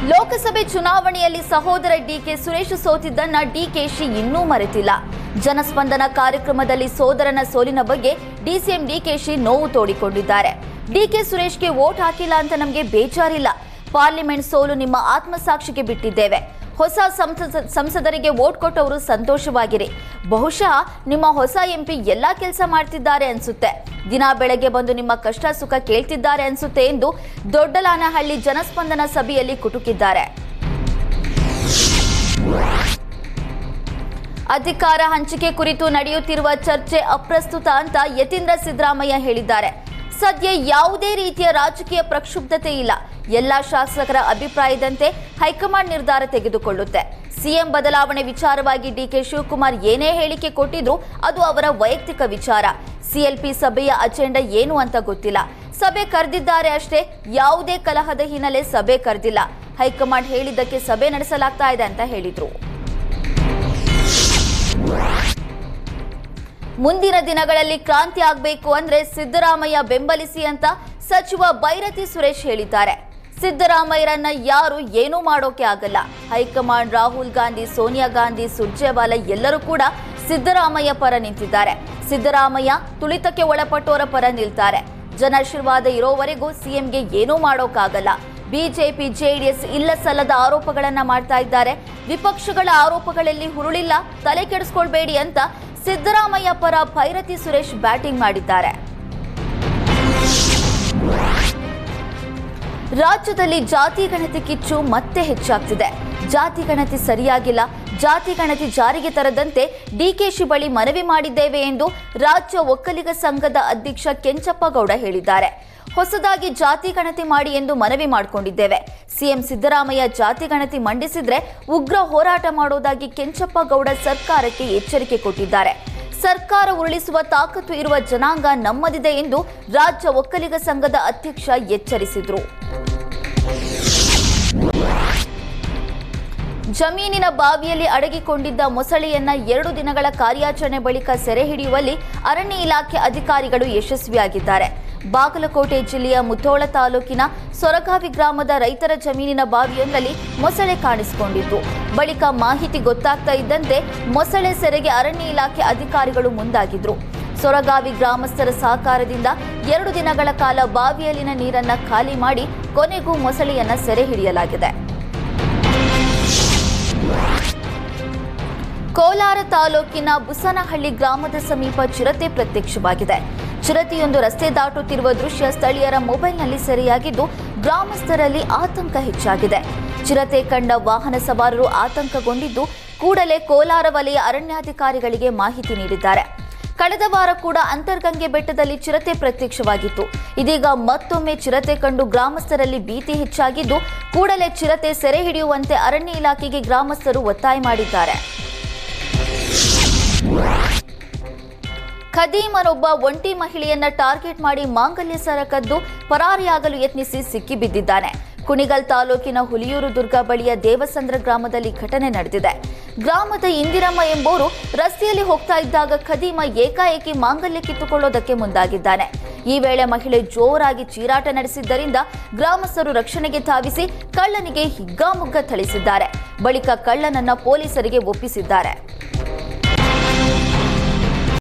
ಲೋಕಸಭೆ ಚುನಾವಣೆಯಲ್ಲಿ ಸಹೋದರ ಡಿಕೆ ಸುರೇಶ್ ಸೋತಿದ್ದನ್ನ ಡಿಕೆಶಿ ಇನ್ನೂ ಮರೆತಿಲ್ಲ. ಜನಸ್ಪಂದನ ಕಾರ್ಯಕ್ರಮದಲ್ಲಿ ಸೋದರನ ಸೋಲಿನ ಬಗ್ಗೆ ಡಿಸಿಎಂ ಡಿಕೆಶಿ ನೋವು ತೋಡಿಕೊಂಡಿದ್ದಾರೆ. ಡಿಕೆ ಸುರೇಶ್ಗೆ ವೋಟ್ ಹಾಕಿಲ್ಲ ಅಂತ ನಮಗೆ ಬೇಜಾರಿಲ್ಲ. ಪಾರ್ಲಿಮೆಂಟ್ ಸೋಲು ನಿಮ್ಮ ಆತ್ಮಸಾಕ್ಷಿಗೆ ಬಿಟ್ಟಿದ್ದೇವೆ. ಹೊಸ ಸಂಸದರಿಗೆ ವೋಟ್ ಕೊಟ್ಟವರು ಸಂತೋಷವಾಗಿರಿ. ಬಹುಶಃ ನಿಮ್ಮ ಹೊಸ ಎಂಪಿ ಎಲ್ಲಾ ಕೆಲಸ ಮಾಡ್ತಿದ್ದಾರೆ ಅನ್ಸುತ್ತೆ. ದಿನ ಬೆಳಗ್ಗೆ ಬಂದು ನಿಮ್ಮ ಕಷ್ಟ ಸುಖ ಕೇಳ್ತಿದ್ದಾರೆ ಅನ್ಸುತ್ತೆ ಎಂದು ದೊಡ್ಡಲಾನಹಳ್ಳಿ ಜನಸ್ಪಂದನ ಸಭೆಯಲ್ಲಿ ಕುಟುಕಿದ್ದಾರೆ. ಅಧಿಕಾರ ಹಂಚಿಕೆ ಕುರಿತು ನಡೆಯುತ್ತಿರುವ ಚರ್ಚೆ ಅಪ್ರಸ್ತುತ ಅಂತ ಯತೀಂದ್ರ ಸಿದ್ದರಾಮಯ್ಯ ಹೇಳಿದ್ದಾರೆ. ಸದ್ಯ ಯಾವುದೇ ರೀತಿಯ ರಾಜಕೀಯ ಪ್ರಕ್ಷುಬ್ಧತೆ ಇಲ್ಲ. ಎಲ್ಲಾ ಶಾಸಕರ ಅಭಿಪ್ರಾಯದಂತೆ ಹೈಕಮಾಂಡ್ ನಿರ್ಧಾರ ತೆಗೆದುಕೊಳ್ಳುತ್ತೆ. ಸಿಎಂ ಬದಲಾವಣೆ ವಿಚಾರವಾಗಿ ಡಿಕೆ ಶಿವಕುಮಾರ್ ಏನೇ ಹೇಳಿಕೆ ಕೊಟ್ಟಿದ್ರು ಅದು ಅವರ ವೈಯಕ್ತಿಕ ವಿಚಾರ. ಸಿಎಲ್ಪಿ ಸಭೆಯ ಅಜೆಂಡಾ ಏನು ಅಂತ ಗೊತ್ತಿಲ್ಲ. ಸಭೆ ಕರೆದಿದ್ದಾರೆ ಅಷ್ಟೇ. ಯಾವುದೇ ಕಲಹದ ಹಿನ್ನೆಲೆ ಸಭೆ ಕರೆದಿಲ್ಲ. ಹೈಕಮಾಂಡ್ ಹೇಳಿದ್ದಕ್ಕೆ ಸಭೆ ನಡೆಸಲಾಗ್ತಾ ಇದೆ ಅಂತ ಹೇಳಿದ್ರು. ಮುಂದಿನ ದಿನಗಳಲ್ಲಿ ಕ್ರಾಂತಿ ಆಗಬೇಕು ಅಂದ್ರೆ ಸಿದ್ದರಾಮಯ್ಯ ಬೆಂಬಲಿಸಿ ಅಂತ ಸಚಿವ ಬೈರತಿ ಸುರೇಶ್ ಹೇಳಿದ್ದಾರೆ. ಸಿದ್ದರಾಮಯ್ಯರನ್ನ ಯಾರು ಏನೂ ಮಾಡೋಕೆ ಆಗಲ್ಲ. ಹೈಕಮಾಂಡ್, ರಾಹುಲ್ ಗಾಂಧಿ, ಸೋನಿಯಾ ಗಾಂಧಿ, ಸುರ್ಜೇವಾಲಾ ಎಲ್ಲರೂ ಕೂಡ ಸಿದ್ದರಾಮಯ್ಯ ಪರ ನಿಂತಿದ್ದಾರೆ. ಸಿದ್ದರಾಮಯ್ಯ ತುಳಿತಕ್ಕೆ ಒಳಪಟ್ಟವರ ಪರ ನಿಲ್ತಾರೆ. ಜನಾಶೀರ್ವಾದ ಇರೋವರೆಗೂ ಸಿಎಂಗೆ ಏನೂ ಮಾಡೋಕ್ಕಾಗಲ್ಲ. ಬಿಜೆಪಿ, ಜೆಡಿಎಸ್ ಇಲ್ಲ ಸಲ್ಲದ ಆರೋಪಗಳನ್ನ ಮಾಡ್ತಾ ಇದ್ದಾರೆ. ವಿಪಕ್ಷಗಳ ಆರೋಪಗಳಲ್ಲಿ ಹುರುಳಿಲ್ಲ, ತಲೆ ಕೆಡಿಸ್ಕೊಳ್ಬೇಡಿ ಅಂತ ಸಿದ್ದರಾಮಯ್ಯ ಪರ ಭೈರತಿ ಸುರೇಶ್ ಬ್ಯಾಟಿಂಗ್ ಮಾಡಿದ್ದಾರೆ. ರಾಜ್ಯದಲ್ಲಿ ಜಾತಿ ಗಣತಿ ಕಿಚ್ಚು ಮತ್ತೆ ಹೆಚ್ಚಾಗ್ತಿದೆ. ಜಾತಿ ಗಣತಿ ಸರಿಯಾಗಿಲ್ಲ, ಜಾತಿ ಗಣತಿ ಜಾರಿಗೆ ತರದಂತೆ ಡಿಕೆಶಿ ಬಳಿ ಮನವಿ ಮಾಡಿದ್ದೇವೆ ಎಂದು ರಾಜ್ಯ ಒಕ್ಕಲಿಗ ಸಂಘದ ಅಧ್ಯಕ್ಷ ಕೆಂಚಪ್ಪಗೌಡ ಹೇಳಿದ್ದಾರೆ. ಹೊಸದಾಗಿ ಜಾತಿ ಗಣತಿ ಮಾಡಿ ಎಂದು ಮನವಿ ಮಾಡಿಕೊಂಡಿದ್ದೇವೆ. ಸಿಎಂ ಸಿದ್ದರಾಮಯ್ಯ ಜಾತಿ ಗಣತಿ ಮಂಡಿಸಿದ್ರೆ ಉಗ್ರ ಹೋರಾಟ ಮಾಡೋದಾಗಿ ಕೆಂಚಪ್ಪಗೌಡ ಸರ್ಕಾರಕ್ಕೆ ಎಚ್ಚರಿಕೆ ಕೊಟ್ಟಿದ್ದಾರೆ. ಸರ್ಕಾರ ಉರುಳಿಸುವ ತಾಕತ್ತು ಇರುವ ಜನಾಂಗ ನಮ್ಮದಿದೆ ಎಂದು ರಾಜ್ಯ ಒಕ್ಕಲಿಗ ಸಂಘದ ಅಧ್ಯಕ್ಷ ಎಚ್ಚರಿಸಿದರು. ಜಮೀನಿನ ಬಾವಿಯಲ್ಲಿ ಅಡಗಿಕೊಂಡಿದ್ದ ಮೊಸಳೆಯನ್ನ 2 ದಿನಗಳ ಕಾರ್ಯಾಚರಣೆ ಬಳಿಕ ಸೆರೆ ಹಿಡಿಯುವಲ್ಲಿ ಅರಣ್ಯ ಇಲಾಖೆ ಅಧಿಕಾರಿಗಳು ಯಶಸ್ವಿಯಾಗಿದ್ದಾರೆ. ಬಾಗಲಕೋಟೆ ಜಿಲ್ಲೆಯ ಮುಧೋಳ ತಾಲೂಕಿನ ಸೊರಗಾವಿ ಗ್ರಾಮದ ರೈತರ ಜಮೀನಿನ ಬಾವಿಯೊಂದರಲ್ಲಿ ಮೊಸಳೆ ಕಾಣಿಸಿಕೊಂಡಿತ್ತು. ಬಳಿಕ ಮಾಹಿತಿ ಗೊತ್ತಾಗ್ತಾ ಇದ್ದಂತೆ ಮೊಸಳೆ ಸೆರೆಗೆ ಅರಣ್ಯ ಇಲಾಖೆ ಅಧಿಕಾರಿಗಳು ಮುಂದಾಗಿದ್ರು. ಸೊರಗಾವಿ ಗ್ರಾಮಸ್ಥರ ಸಹಕಾರದಿಂದ 2 ದಿನಗಳ ಕಾಲ ಬಾವಿಯಲ್ಲಿನ ನೀರನ್ನ ಖಾಲಿ ಮಾಡಿ ಕೊನೆಗೂ ಮೊಸಳೆಯನ್ನ ಸೆರೆ ಹಿಡಿಯಲಾಗಿದೆ. ಕೋಲಾರ ತಾಲೂಕಿನ ಬುಸನಹಳ್ಳಿ ಗ್ರಾಮದ ಸಮೀಪ ಚಿರತೆ ಪ್ರತ್ಯಕ್ಷವಾಗಿದೆ. ಚಿರತೆಯೊಂದು ರಸ್ತೆ ದಾಟುತ್ತಿರುವ ದೃಶ್ಯ ಸ್ಥಳೀಯರ ಮೊಬೈಲ್ನಲ್ಲಿ ಸೆರೆಯಾಗಿದ್ದು ಗ್ರಾಮಸ್ಥರಲ್ಲಿ ಆತಂಕ ಹೆಚ್ಚಾಗಿದೆ. ಚಿರತೆ ಕಂಡ ವಾಹನ ಸವಾರರು ಆತಂಕಗೊಂಡಿದ್ದು ಕೂಡಲೇ ಕೋಲಾರ ವಲಯ ಅರಣ್ಯಾಧಿಕಾರಿಗಳಿಗೆ ಮಾಹಿತಿ ನೀಡಿದ್ದಾರೆ. ಕಳೆದ ವಾರ ಕೂಡ ಅಂತರ್ಗಂಗೆ ಬೆಟ್ಟದಲ್ಲಿ ಚಿರತೆ ಪ್ರತ್ಯಕ್ಷವಾಗಿತ್ತು. ಇದೀಗ ಮತ್ತೊಮ್ಮೆ ಚಿರತೆ ಕಂಡು ಗ್ರಾಮಸ್ಥರಲ್ಲಿ ಭೀತಿ ಹೆಚ್ಚಾಗಿದ್ದು ಕೂಡಲೇ ಚಿರತೆ ಸೆರೆ ಹಿಡಿಯುವಂತೆ ಅರಣ್ಯ ಇಲಾಖೆಗೆ ಗ್ರಾಮಸ್ಥರು ಒತ್ತಾಯ ಮಾಡಿದ್ದಾರೆ. ಖದೀಮನೊಬ್ಬ ಒಂಟಿ ಮಹಿಳೆಯನ್ನ ಟಾರ್ಗೆಟ್ ಮಾಡಿ ಮಾಂಗಲ್ಯ ಸರ ಕದ್ದು ಪರಾರಿಯಾಗಲು ಯತ್ನಿಸಿ ಸಿಕ್ಕಿಬಿದ್ದಿದ್ದಾನೆ. ಕುಣಿಗಲ್ ತಾಲೂಕಿನ ಹುಲಿಯೂರು ದುರ್ಗ ಬಳಿಯ ದೇವಸಂದ್ರ ಗ್ರಾಮದಲ್ಲಿ ಘಟನೆ ನಡೆದಿದೆ. ಗ್ರಾಮದ ಇಂದಿರಮ್ಮ ಎಂಬುವರು ರಸ್ತೆಯಲ್ಲಿ ಹೋಗ್ತಾ ಇದ್ದಾಗ ಖದೀಮ ಏಕಾಏಕಿ ಮಾಂಗಲ್ಯ ಕಿತ್ತುಕೊಳ್ಳೋದಕ್ಕೆ ಮುಂದಾಗಿದ್ದಾನೆ. ಈ ವೇಳೆ ಮಹಿಳೆ ಜೋರಾಗಿ ಚೀರಾಟ ನಡೆಸಿದ್ದರಿಂದ ಗ್ರಾಮಸ್ಥರು ರಕ್ಷಣೆಗೆ ಧಾವಿಸಿ ಕಳ್ಳನಿಗೆ ಹಿಗ್ಗಾಮುಗ್ಗ ಥಳಿಸಿದ್ದಾರೆ. ಬಳಿಕ ಕಳ್ಳನನ್ನ ಪೊಲೀಸರಿಗೆ ಒಪ್ಪಿಸಿದ್ದಾರೆ.